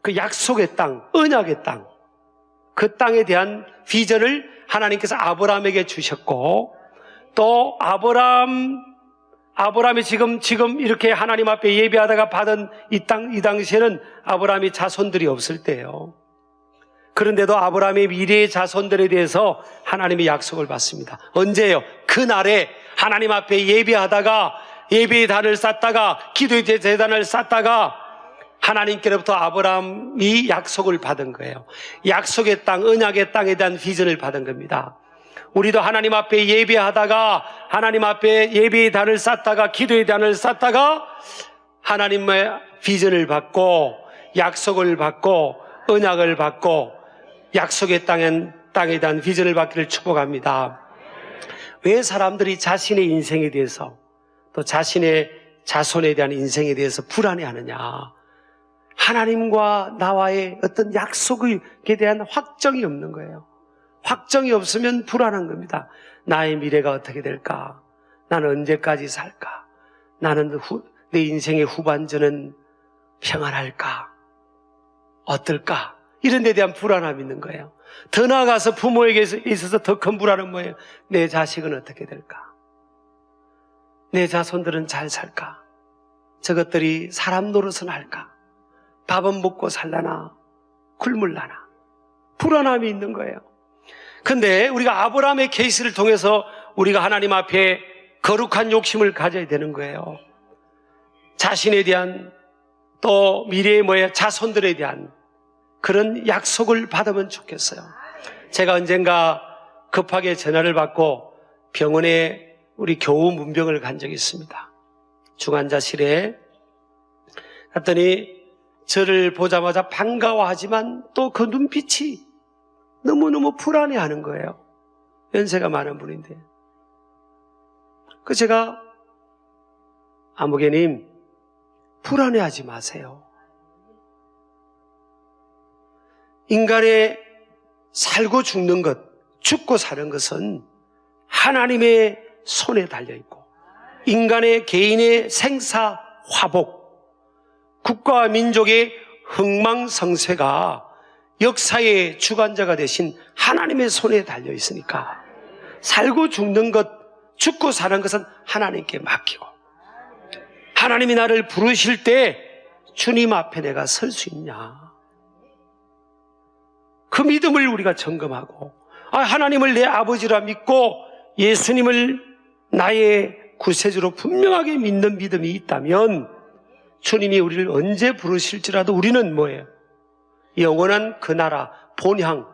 그 약속의 땅, 언약의 땅, 그 땅에 대한 비전을 하나님께서 아브라함에게 주셨고, 또 아브라함이 지금 이렇게 하나님 앞에 예배하다가 받은 이 당시에는 아브라함이 자손들이 없을 때예요. 그런데도 아브라함의 미래의 자손들에 대해서 하나님이 약속을 받습니다. 언제예요? 그날에 하나님 앞에 예배하다가 예배의 단을 쌓다가 기도의 제단을 쌓다가 하나님께로부터 아브라함이 약속을 받은 거예요. 약속의 땅, 언약의 땅에 대한 비전을 받은 겁니다. 우리도 하나님 앞에 예배하다가 하나님 앞에 예배의 단을 쌓다가 기도의 단을 쌓다가 하나님의 비전을 받고 약속을 받고 언약을 받고 약속의 땅에 대한 비전을 받기를 축복합니다. 왜 사람들이 자신의 인생에 대해서 또 자신의 자손에 대한 인생에 대해서 불안해하느냐? 하나님과 나와의 어떤 약속에 대한 확정이 없는 거예요. 확정이 없으면 불안한 겁니다. 나의 미래가 어떻게 될까? 나는 언제까지 살까? 나는 내 인생의 후반전은 평안할까? 어떨까? 이런 데 대한 불안함이 있는 거예요. 더 나아가서 부모에게 있어서 더 큰 불안은 뭐예요? 내 자식은 어떻게 될까? 내 자손들은 잘 살까? 저것들이 사람 노릇은 할까? 밥은 먹고 살라나? 굶을라나? 불안함이 있는 거예요. 근데 우리가 아브라함의 케이스를 통해서 우리가 하나님 앞에 거룩한 욕심을 가져야 되는 거예요. 자신에 대한 또 미래의 자손들에 대한 그런 약속을 받으면 좋겠어요. 제가 언젠가 급하게 전화를 받고 병원에 우리 교우 문병을 간 적이 있습니다. 중환자실에 갔더니 저를 보자마자 반가워하지만 또 그 눈빛이 너무너무 불안해하는 거예요. 연세가 많은 분인데. 제가 아무개님 불안해하지 마세요. 인간의 살고 죽는 것, 죽고 사는 것은 하나님의 손에 달려있고 인간의 개인의 생사, 화복, 국가와 민족의 흥망성쇠가 역사의 주관자가 되신 하나님의 손에 달려있으니까 살고 죽는 것, 죽고 사는 것은 하나님께 맡기고 하나님이 나를 부르실 때 주님 앞에 내가 설 수 있냐? 그 믿음을 우리가 점검하고 하나님을 내 아버지라 믿고 예수님을 나의 구세주로 분명하게 믿는 믿음이 있다면 주님이 우리를 언제 부르실지라도 우리는 뭐예요? 영원한 그 나라 본향,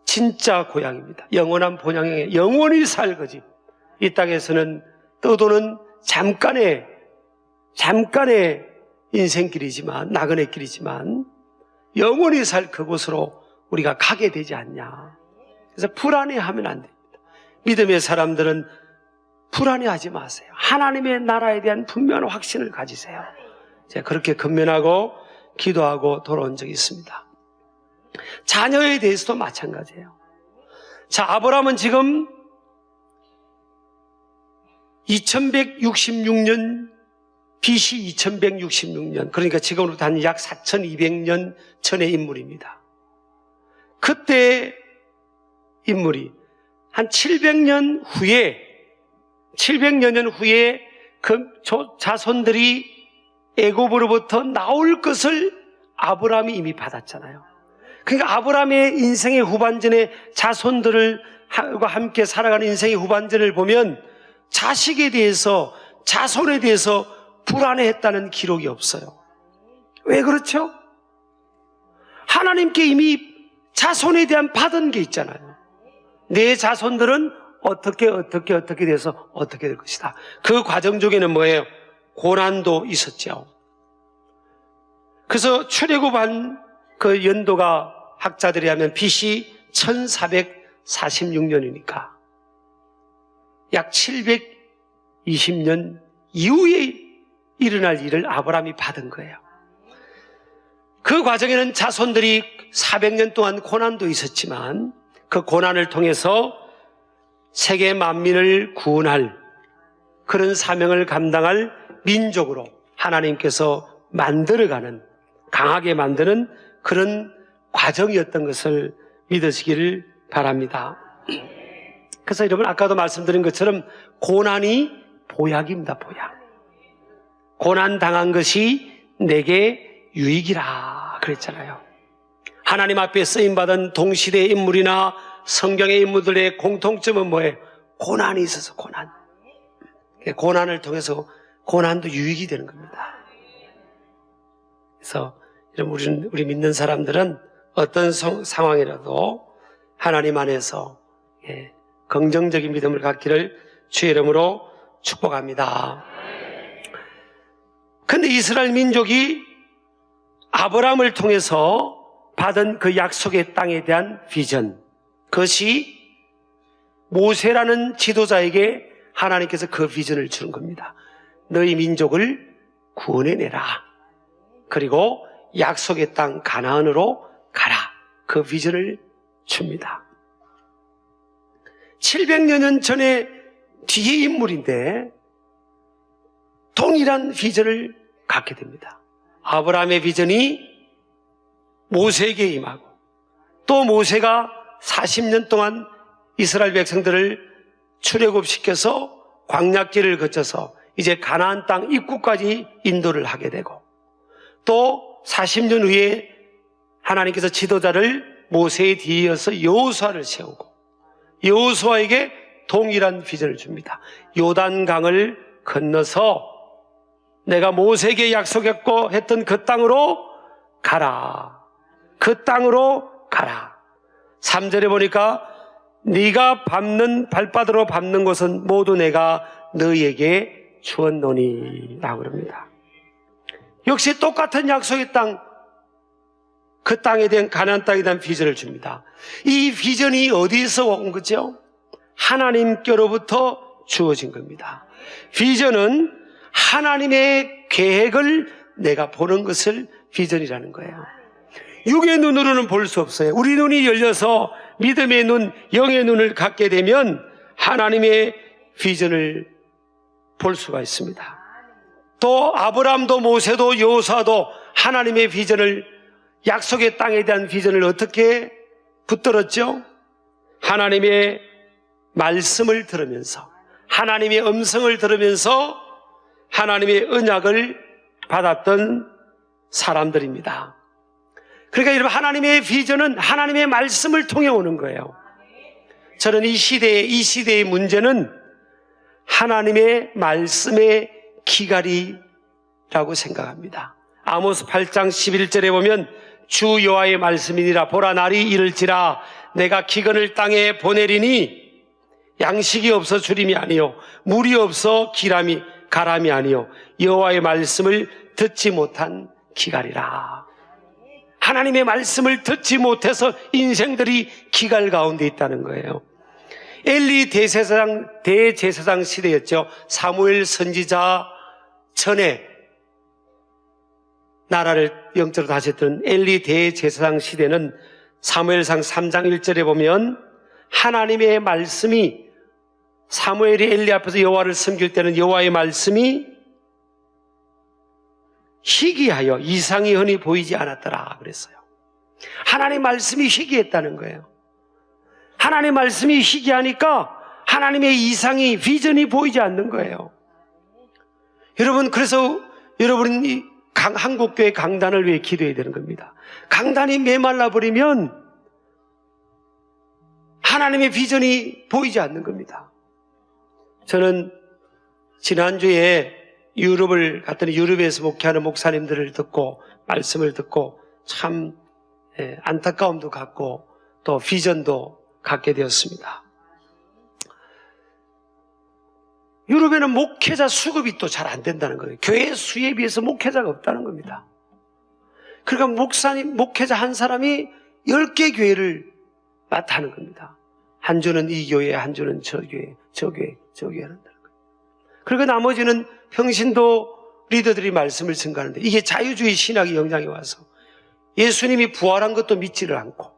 진짜 고향입니다. 영원한 본향에 영원히 살 거지. 이 땅에서는 떠도는 잠깐의 인생길이지만, 나그네 길이지만 영원히 살 그곳으로 우리가 가게 되지 않냐. 그래서 불안해하면 안 됩니다. 믿음의 사람들은 불안해하지 마세요. 하나님의 나라에 대한 분명한 확신을 가지세요. 제가 그렇게 근면하고 기도하고 돌아온 적이 있습니다. 자녀에 대해서도 마찬가지예요. 자, 아브라함은 지금 2166년, BC 2166년, 그러니까 지금으로부터 한 약 4200년 전의 인물입니다. 그때 인물이 한 700년 년 후에 그 자손들이 애굽으로부터 나올 것을 아브라함이 이미 받았잖아요. 그러니까 아브라함의 인생의 후반전에 자손들과 함께 살아가는 인생의 후반전을 보면 자식에 대해서, 자손에 대해서 불안해했다는 기록이 없어요. 왜 그렇죠? 하나님께 이미 자손에 대한 받은 게 있잖아요. 내 자손들은 어떻게 돼서 어떻게 될 것이다. 그 과정 중에는 뭐예요? 고난도 있었죠. 그래서 출애굽한 그 연도가 학자들이 하면 BC 1446년이니까 약 720년 이후에 일어날 일을 아브라함이 받은 거예요. 그 과정에는 자손들이 400년 동안 고난도 있었지만 그 고난을 통해서 세계 만민을 구원할 그런 사명을 감당할 민족으로 하나님께서 만들어가는 강하게 만드는 그런 과정이었던 것을 믿으시기를 바랍니다. 그래서 여러분, 아까도 말씀드린 것처럼 고난이 보약입니다. 보약. 고난 당한 것이 내게 유익이라 그랬잖아요. 하나님 앞에 쓰임받은 동시대의 인물이나 성경의 인물들의 공통점은 뭐예요? 고난이 있어서 고난. 고난을 통해서 고난도 유익이 되는 겁니다. 그래서 우리 믿는 사람들은 어떤 상황이라도 하나님 안에서 긍정적인 믿음을 갖기를 주의 이름으로 축복합니다. 근데 이스라엘 민족이 아브라함을 통해서 받은 그 약속의 땅에 대한 비전, 그것이 모세라는 지도자에게 하나님께서 그 비전을 주는 겁니다. 너희 민족을 구원해내라. 그리고 약속의 땅 가나안으로 가라. 그 비전을 줍니다. 700여 년 전에 뒤의 인물인데 동일한 비전을 갖게 됩니다. 아브라함의 비전이 모세에게 임하고, 또 모세가 40년 동안 이스라엘 백성들을 출애굽시켜서 광야길을 거쳐서 이제 가나안 땅 입구까지 인도를 하게 되고, 또 40년 후에 하나님께서 지도자를 모세에 뒤에 이어서 여호수아를 세우고 여호수아에게 동일한 비전을 줍니다. 요단강을 건너서 내가 모세에게 약속했고 했던 그 땅으로 가라. 그 땅으로 가라. 3절에 보니까 네가 밟는 발바닥으로 밟는 곳은 모두 내가 너희에게 주었노니 라고 그럽니다. 역시 똑같은 약속의 땅, 그 땅에 대한 가나안 땅에 대한 비전을 줍니다. 이 비전이 어디서 온 거죠? 하나님께로부터 주어진 겁니다. 비전은 하나님의 계획을 내가 보는 것을 비전이라는 거예요. 육의 눈으로는 볼 수 없어요. 우리 눈이 열려서 믿음의 눈, 영의 눈을 갖게 되면 하나님의 비전을 볼 수가 있습니다. 또 아브라함도 모세도 여호수아도 하나님의 비전을, 약속의 땅에 대한 비전을 어떻게 붙들었죠? 하나님의 말씀을 들으면서, 하나님의 음성을 들으면서 하나님의 언약을 받았던 사람들입니다. 그러니까 여러분, 하나님의 비전은 하나님의 말씀을 통해 오는 거예요. 저는 이 시대의 문제는 하나님의 말씀의 기갈이라고 생각합니다. 아모스 8장 11절에 보면 주 여호와의 말씀이니라. 보라, 날이 이를지라 내가 기근을 땅에 보내리니 양식이 없어 주림이 아니요 물이 없어 가람이 아니요 여호와의 말씀을 듣지 못한 기갈이라. 하나님의 말씀을 듣지 못해서 인생들이 기갈 가운데 있다는 거예요. 엘리 대제사장 시대였죠. 사무엘 선지자 전에 나라를 영적으로 다스렸던 엘리 대제사장 시대는 사무엘상 3장 1절에 보면 하나님의 말씀이, 사무엘이 엘리 앞에서 여호와를 섬길 때는 여호와의 말씀이 희귀하여 이상이 흔히 보이지 않았더라 그랬어요. 하나님의 말씀이 희귀했다는 거예요. 하나님의 말씀이 희귀하니까 하나님의 이상이, 비전이 보이지 않는 거예요. 여러분, 그래서 여러분이 한국교회 강단을 위해 기도해야 되는 겁니다. 강단이 메말라 버리면 하나님의 비전이 보이지 않는 겁니다. 저는 지난주에 유럽을 갔더니 유럽에서 목회하는 목사님들을 듣고 말씀을 듣고 참 안타까움도 갖고 또 비전도 갖게 되었습니다. 유럽에는 목회자 수급이 또 잘 안 된다는 거예요. 교회 수에 비해서 목회자가 없다는 겁니다. 그러니까 목회자 한 사람이 10개 교회를 맡아 하는 겁니다. 한 주는 이 교회, 한 주는 저 교회, 저 교회, 저 교회 한다는 거예요. 그리고 나머지는 평신도 리더들이 말씀을 증거하는데, 이게 자유주의 신학의 영향이 와서 예수님이 부활한 것도 믿지를 않고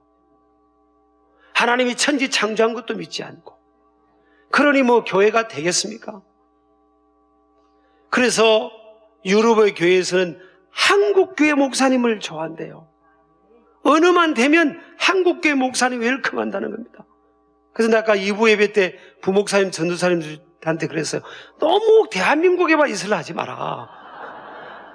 하나님이 천지 창조한 것도 믿지 않고, 그러니 뭐 교회가 되겠습니까? 그래서 유럽의 교회에서는 한국교회 목사님을 좋아한대요. 어느만 되면 한국교회 목사님 웰컴한다는 겁니다. 그래서 내가 아까 2부 예배 때 부목사님, 전도사님한테 그랬어요. 너무 대한민국에만 있으려 하지 마라.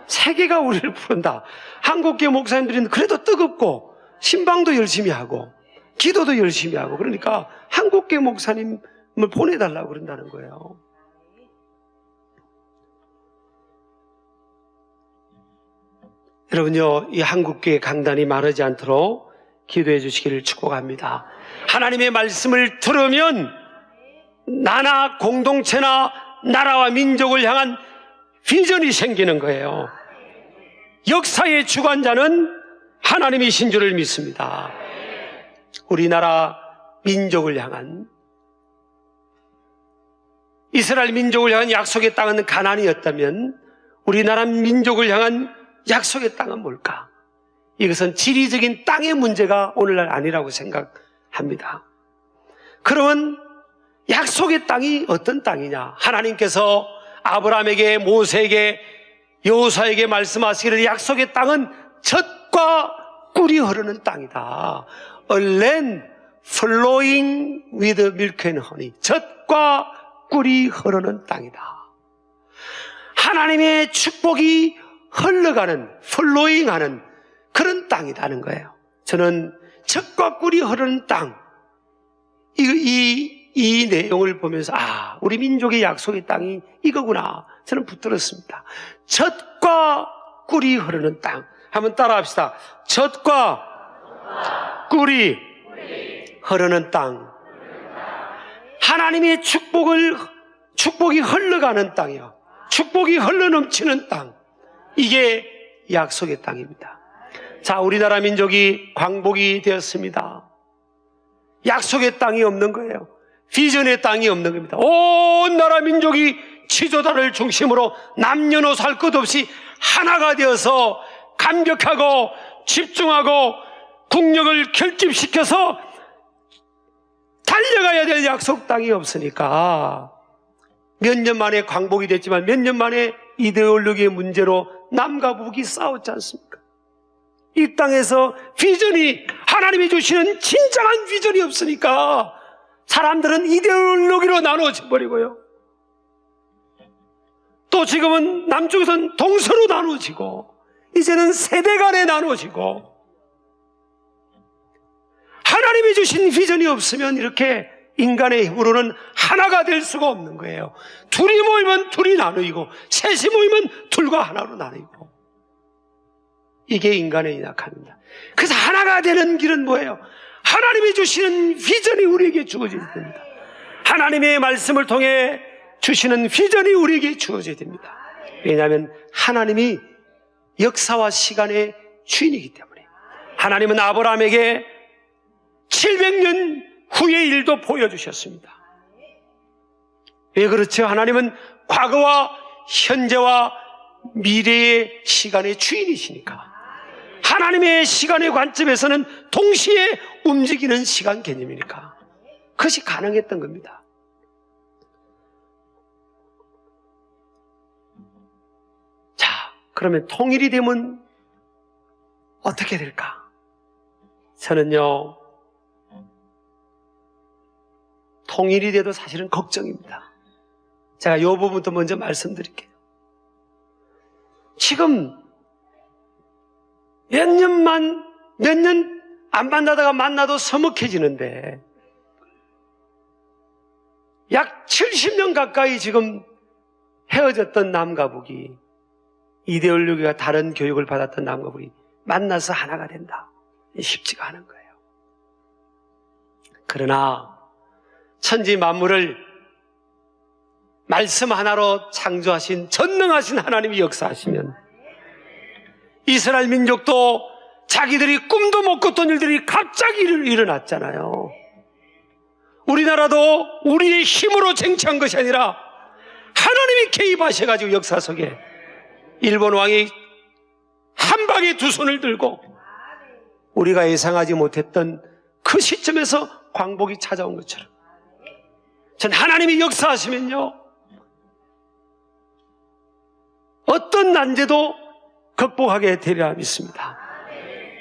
세계가 우리를 부른다. 한국교회 목사님들은 그래도 뜨겁고 신방도 열심히 하고 기도도 열심히 하고 그러니까 한국교회 목사님을 보내달라고 그런다는 거예요. 여러분요, 이 한국교회 강단이 마르지 않도록 기도해 주시기를 축복합니다. 하나님의 말씀을 들으면 나나 공동체나 나라와 민족을 향한 비전이 생기는 거예요. 역사의 주관자는 하나님이신 줄을 믿습니다. 우리나라 민족을 향한, 이스라엘 민족을 향한 약속의 땅은 가나안이었다면 우리나라 민족을 향한 약속의 땅은 뭘까? 이것은 지리적인 땅의 문제가 오늘날 아니라고 생각합니다. 그러면 약속의 땅이 어떤 땅이냐? 하나님께서 아브라함에게, 모세에게, 여호수아에게 말씀하시기를 약속의 땅은 젖과 꿀이 흐르는 땅이다. A land flowing with milk and honey. 젖과 꿀이 흐르는 땅이다. 하나님의 축복이 흘러가는, flowing하는 그런 땅이라는 거예요. 저는 젖과 꿀이 흐르는 땅, 이 내용을 보면서 우리 민족의 약속의 땅이 이거구나 저는 붙들었습니다. 젖과 꿀이 흐르는 땅. 한번 따라합시다. 젖과 꿀이 흐르는 땅. 하나님의 축복이 흘러가는 땅이요, 축복이 흘러넘치는 땅. 이게 약속의 땅입니다. 자, 우리나라 민족이 광복이 되었습니다. 약속의 땅이 없는 거예요. 비전의 땅이 없는 겁니다. 온 나라 민족이 지도자를 중심으로 남녀노소 할 것 없이 하나가 되어서 감격하고 집중하고 국력을 결집시켜서 달려가야 될 약속 땅이 없으니까 몇 년 만에 광복이 됐지만 몇 년 만에 이데올로기의 문제로 남과 북이 싸웠지 않습니까? 이 땅에서 비전이, 하나님이 주시는 진정한 비전이 없으니까 사람들은 이데올로기로 나누어져 버리고요. 또 지금은 남쪽에서는 동서로 나누어지고 이제는 세대 간에 나누어지고, 하나님이 주신 비전이 없으면 이렇게 인간의 힘으로는 하나가 될 수가 없는 거예요. 둘이 모이면 둘이 나누이고 셋이 모이면 둘과 하나로 나누이고, 이게 인간의 약함입니다. 그래서 하나가 되는 길은 뭐예요? 하나님이 주시는 비전이 우리에게 주어져야 됩니다. 하나님의 말씀을 통해 주시는 비전이 우리에게 주어져야 됩니다. 왜냐하면 하나님이 역사와 시간의 주인이기 때문에. 하나님은 아브라함에게 700년 후의 일도 보여주셨습니다. 왜 그렇죠? 하나님은 과거와 현재와 미래의 시간의 주인이시니까. 하나님의 시간의 관점에서는 동시에 움직이는 시간 개념이니까 그것이 가능했던 겁니다. 자, 그러면 통일이 되면 어떻게 될까? 저는요, 통일이 돼도 사실은 걱정입니다. 제가 이 부분부터 먼저 말씀드릴게요. 지금 몇 년 안 만나다가 만나도 서먹해지는데 약 70년 가까이 지금 헤어졌던 남과 북이, 이데올로기가 다른 교육을 받았던 남과 북이 만나서 하나가 된다. 쉽지가 않은 거예요. 그러나 천지 만물을 말씀 하나로 창조하신 전능하신 하나님이 역사하시면 이스라엘 민족도 자기들이 꿈도 못 꿨던 일들이 갑자기 일어났잖아요. 우리나라도 우리의 힘으로 쟁취한 것이 아니라 하나님이 개입하셔가지고 역사 속에 일본 왕이 한 방에 두 손을 들고 우리가 예상하지 못했던 그 시점에서 광복이 찾아온 것처럼, 전 하나님이 역사하시면요, 어떤 난제도 극복하게 되리라 믿습니다.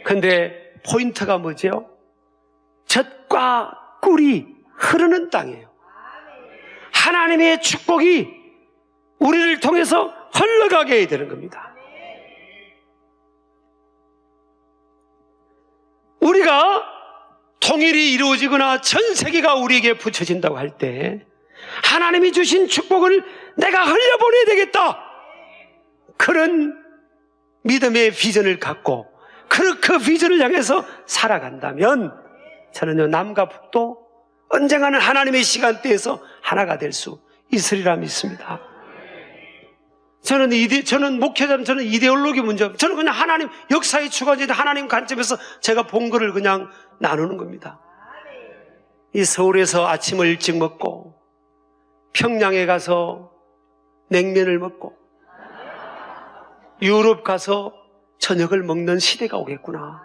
근데 포인트가 뭐죠? 젖과 꿀이 흐르는 땅이에요. 하나님의 축복이 우리를 통해서 흘러가게 되는 겁니다. 우리가 통일이 이루어지거나 전 세계가 우리에게 붙여진다고 할 때 하나님이 주신 축복을 내가 흘려보내야 되겠다, 그런 믿음의 비전을 갖고 그 비전을 향해서 살아간다면 저는요, 남과 북도 언젠가는 하나님의 시간대에서 하나가 될 수 있으리라 믿습니다. 저는 목회자는 저는 이데올로기 문제, 저는 그냥 하나님 역사의 주관자인 하나님 관점에서 제가 본 거를 그냥 나누는 겁니다. 이 서울에서 아침을 일찍 먹고 평양에 가서 냉면을 먹고 유럽 가서 저녁을 먹는 시대가 오겠구나.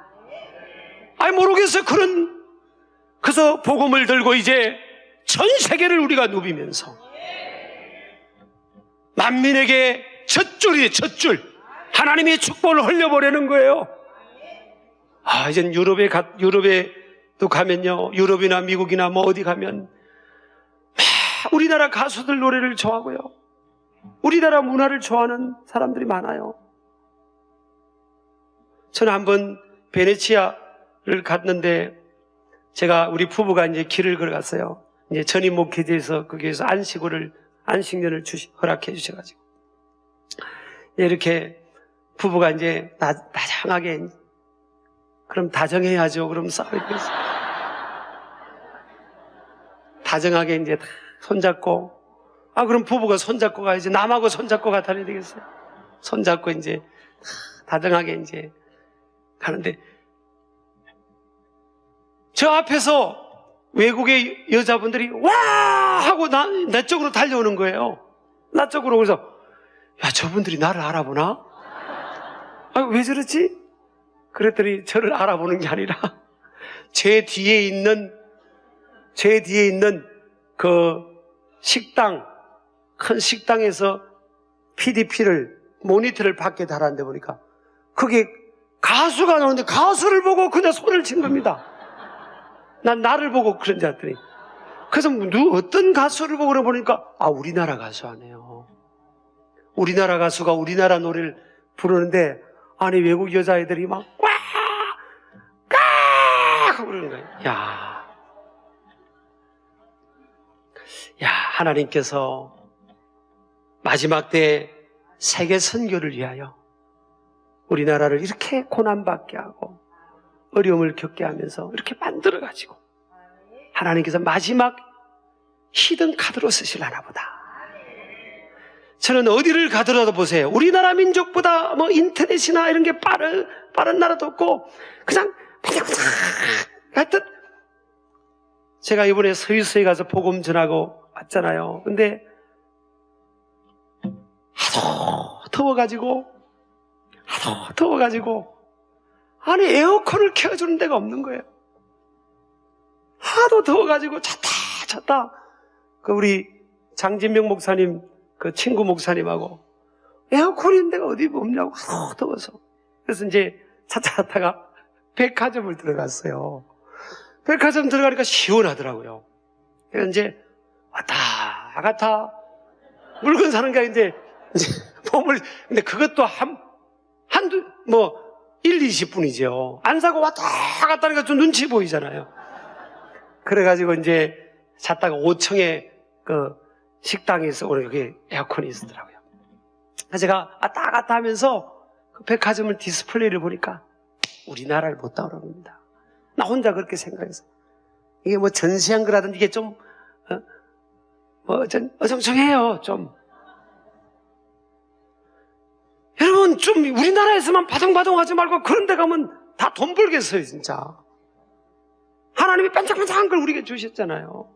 아니 모르겠어요. 그래서 복음을 들고 이제 전 세계를 우리가 누비면서 만민에게 젖줄 하나님의 축복을 흘려보내는 거예요. 이젠 유럽에도 가면요, 유럽이나 미국이나 뭐 어디 가면 우리나라 가수들 노래를 좋아하고요, 우리나라 문화를 좋아하는 사람들이 많아요. 저는 한번 베네치아를 갔는데 우리 부부가 이제 길을 걸어갔어요. 이제 전임 목회지에서 거기에서 안식년을 허락해 주셔가지고 이렇게 부부가 이제 다정하게, 그럼 다정해야죠. 그럼 싸우겠어. 다정하게 이제 다 손잡고, 그럼 부부가 손잡고 가야지. 남하고 손잡고 가다니 되겠어요. 손잡고 이제 다정하게 이제 가는데, 저 앞에서 외국의 여자분들이 와 하고 내 쪽으로 달려오는 거예요. 나 쪽으로. 그래서 야, 저분들이 나를 알아보나? 왜 저러지? 그랬더니 저를 알아보는 게 아니라 제 뒤에 있는 그 큰 식당에서 모니터를 밖에 달았는데 보니까 그게 가수가 나오는데 가수를 보고 그냥 손을 친 겁니다. 난 나를 보고 그런 줄 알았더니, 그래서 어떤 가수를 보고 그래 보니까 우리나라 가수 아니에요. 우리나라 가수가 우리나라 노래를 부르는데 아니 외국 여자애들이 막 꽉 하고 그러는 거예요. 야, 하나님께서 마지막 때 세계 선교를 위하여 우리나라를 이렇게 고난받게 하고 어려움을 겪게 하면서 이렇게 만들어가지고 하나님께서 마지막 히든 카드로 쓰시려나 보다. 저는 어디를 가더라도 보세요. 우리나라 민족보다 인터넷이나 이런 게 빠른 나라도 없고 그냥 하여튼 제가 이번에 스위스에 가서 복음 전하고 왔잖아요. 근데 하도 더워가지고 아니 에어컨을 켜주는 데가 없는 거예요. 하도 더워가지고 잤다 우리 장진명 목사님 그 친구 목사님하고 에어컨 있는 데가 어디 없냐고 하도 더워서. 그래서 이제 잤다가 백화점을 들어갔어요. 백화점 들어가니까 시원하더라고요. 그래서 이제 왔다 갔다 물건 사는 게 이제 몸을, 근데 그것도 20분이죠. 안 사고 왔다 갔다 하니까 좀 눈치 보이잖아요. 그래가지고 이제 잤다가 5층에 그 식당에서 여기 에어컨이 있었더라고요. 그래서 제가 왔다 갔다 하면서 그 백화점을 디스플레이를 보니까 우리나라를 못 따라옵니다. 나 혼자 그렇게 생각해서 이게 전시한 거라든지 이게 좀 어정쩡해요. 좀 여러분 좀 우리나라에서만 바둥바둥하지 말고 그런 데 가면 다 돈 벌겠어요. 진짜 하나님이 반짝반짝한 걸 우리에게 주셨잖아요.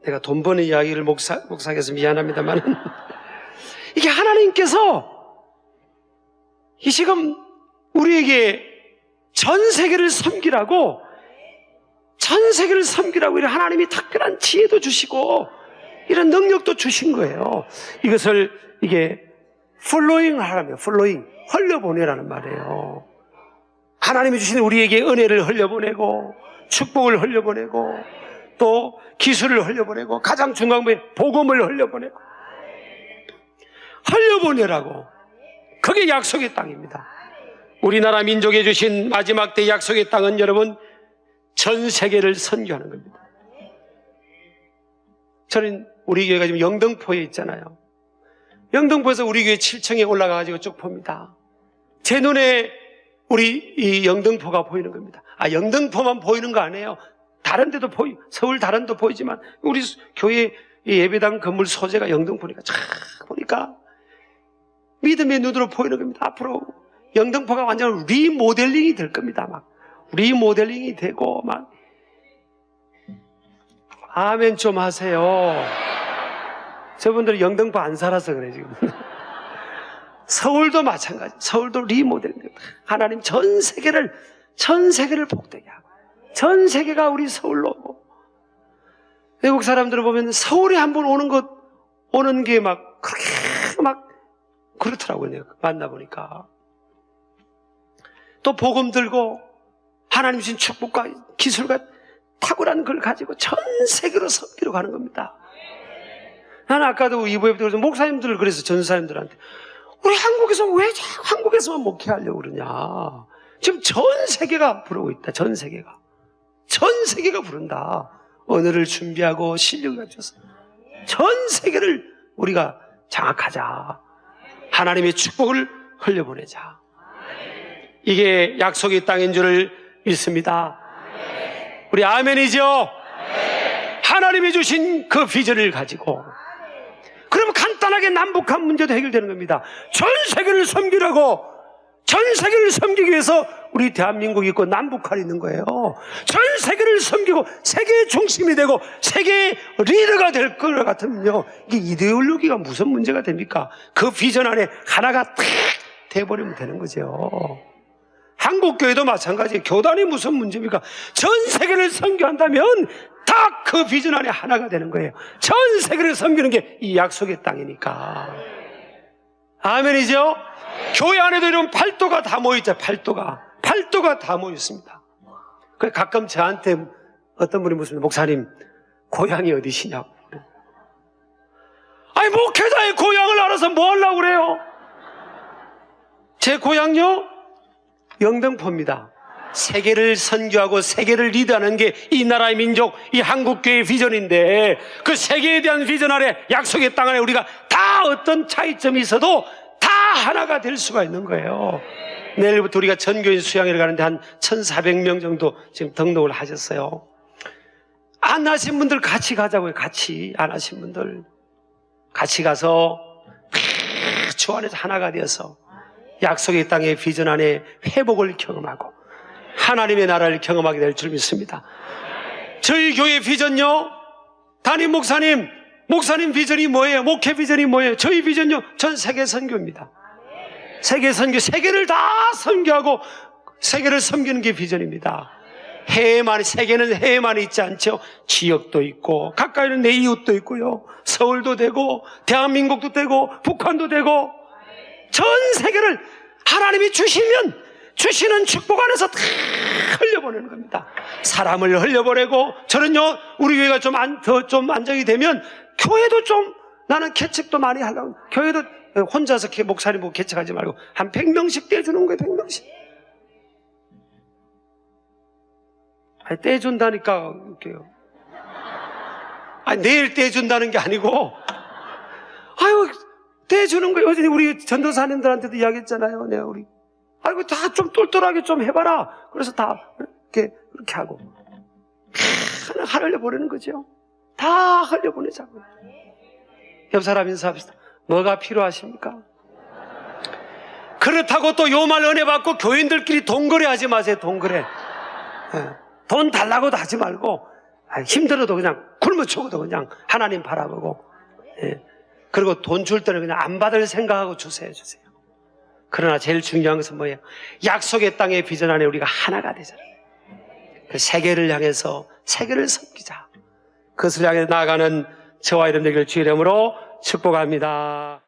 내가 돈 버는 이야기를 목사에서 미안합니다만 이게 하나님께서 이 지금 우리에게 전 세계를 섬기라고 이런 하나님이 특별한 지혜도 주시고 이런 능력도 주신 거예요. 이것을 이게 플로잉 하라며, 플로잉. 흘려보내라는 말이에요. 하나님이 주신 우리에게 은혜를 흘려보내고, 축복을 흘려보내고, 또 기술을 흘려보내고, 가장 중요한 게 복음을 흘려보내고, 흘려보내라고. 그게 약속의 땅입니다. 우리나라 민족에 주신 마지막 때 약속의 땅은 여러분, 전 세계를 선교하는 겁니다. 저는 우리 교회가 지금 영등포에 있잖아요. 영등포에서 우리 교회 7층에 올라가가지고 쭉 봅니다. 제 눈에 우리 이 영등포가 보이는 겁니다. 영등포만 보이는 거 아니에요. 다른 데도 서울 다른 데도 보이지만 우리 교회 이 예배당 건물 소재가 영등포니까 쫙 보니까 믿음의 눈으로 보이는 겁니다. 앞으로 영등포가 완전 리모델링이 될 겁니다. 막 리모델링이 되고 막 아멘 좀 하세요. 저분들은 영등포 안 살아서 그래 지금. 서울도 마찬가지. 서울도 리모델링. 하나님 전 세계를 복되게 하고 전 세계가 우리 서울로 오고. 외국 사람들을 보면 서울에 한번 오는 게 막 그렇게 막 그렇더라고요. 만나보니까. 또 복음 들고 하나님 주신 축복과 기술과 탁월한 걸 가지고 전 세계로 섬기러 가는 겁니다. 나는 아까도 이부에 그래서 목사님들 그래서 전사님들한테 우리 한국에서 왜 한국에서만 목회하려고 그러냐. 지금 전 세계가 부르고 있다. 전 세계가 부른다. 언어를 준비하고 실력을 갖춰서 전 세계를 우리가 장악하자. 하나님의 축복을 흘려보내자. 이게 약속의 땅인 줄을 믿습니다. 우리 아멘이죠? 하나님이 주신 그 비전을 가지고 그러면 간단하게 남북한 문제도 해결되는 겁니다. 전 세계를 섬기라고, 전 세계를 섬기기 위해서 우리 대한민국이 있고 남북한이 있는 거예요. 전 세계를 섬기고 세계의 중심이 되고 세계의 리더가 될 것 같으면요, 이게 이데올로기가 무슨 문제가 됩니까? 그 비전 안에 하나가 탁 돼버리면 되는 거죠. 한국교회도 마찬가지예요. 교단이 무슨 문제입니까? 전 세계를 섬겨한다면 딱 그 비전 안에 하나가 되는 거예요. 전 세계를 섬기는 게 이 약속의 땅이니까. 아멘이죠? 교회 안에도 이런 팔도가 다 모여있죠. 팔도가 다 모였습니다. 그래서 가끔 저한테 어떤 분이 묻습니다. 목사님, 고향이 어디시냐고. 아니, 목회자의 고향을 알아서 뭐 하려고 그래요? 제 고향요? 영등포입니다. 세계를 선교하고 세계를 리드하는 게 이 나라의 민족, 이 한국교회의 비전인데, 그 세계에 대한 비전 안에, 약속의 땅 안에 우리가 다 어떤 차이점이 있어도 다 하나가 될 수가 있는 거예요. 내일부터 우리가 전교인 수양회를 가는데 한 1,400명 정도 지금 등록을 하셨어요. 안 하신 분들 같이 가자고요. 같이. 안 하신 분들 같이 가서 주 안에서 하나가 되어서 약속의 땅의 비전 안에 회복을 경험하고 하나님의 나라를 경험하게 될 줄 믿습니다. 저희 교회 비전요, 담임 목사님 비전이 뭐예요? 목회 비전이 뭐예요? 저희 비전요, 전 세계 선교입니다. 세계 선교, 세계를 다 선교하고 세계를 섬기는 게 비전입니다. 세계는 해외만 있지 않죠. 지역도 있고 가까이는 내 이웃도 있고요, 서울도 되고 대한민국도 되고 북한도 되고 전 세계를 하나님이 주시는 축복 안에서 다 흘려보내는 겁니다. 사람을 흘려보내고, 저는요, 우리 교회가 좀 안정이 되면 교회도 좀, 나는 개척도 많이 하려고, 교회도 혼자서 목사님 보고 개척하지 말고 한 100명씩 떼주는 거예요. 100명씩. 아니, 떼준다니까 웃겨요. 아니, 내일 떼준다는 게 아니고, 떼주는 거예요. 어제 우리 전도사님들한테도 이야기했잖아요. 내가 아이고, 다 좀 똘똘하게 좀 해봐라. 그래서 다 이렇게 하고 하나 흘려보내는 거죠. 다 흘려보내자고요. 옆 사람 인사합시다. 뭐가 필요하십니까? 그렇다고 또 요 말 은혜 받고 교인들끼리 돈거래 하지 마세요. 돈거래. 돈 달라고도 하지 말고, 힘들어도 그냥 굶어 죽어도 그냥 하나님 바라보고, 그리고 돈 줄 때는 그냥 안 받을 생각하고 주세요. 그러나 제일 중요한 것은 뭐예요? 약속의 땅의 비전 안에 우리가 하나가 되잖아요. 그 세계를 향해서 세계를 섬기자. 그것을 향해 나아가는 저와 여러분 되기를 주의 이름으로 축복합니다.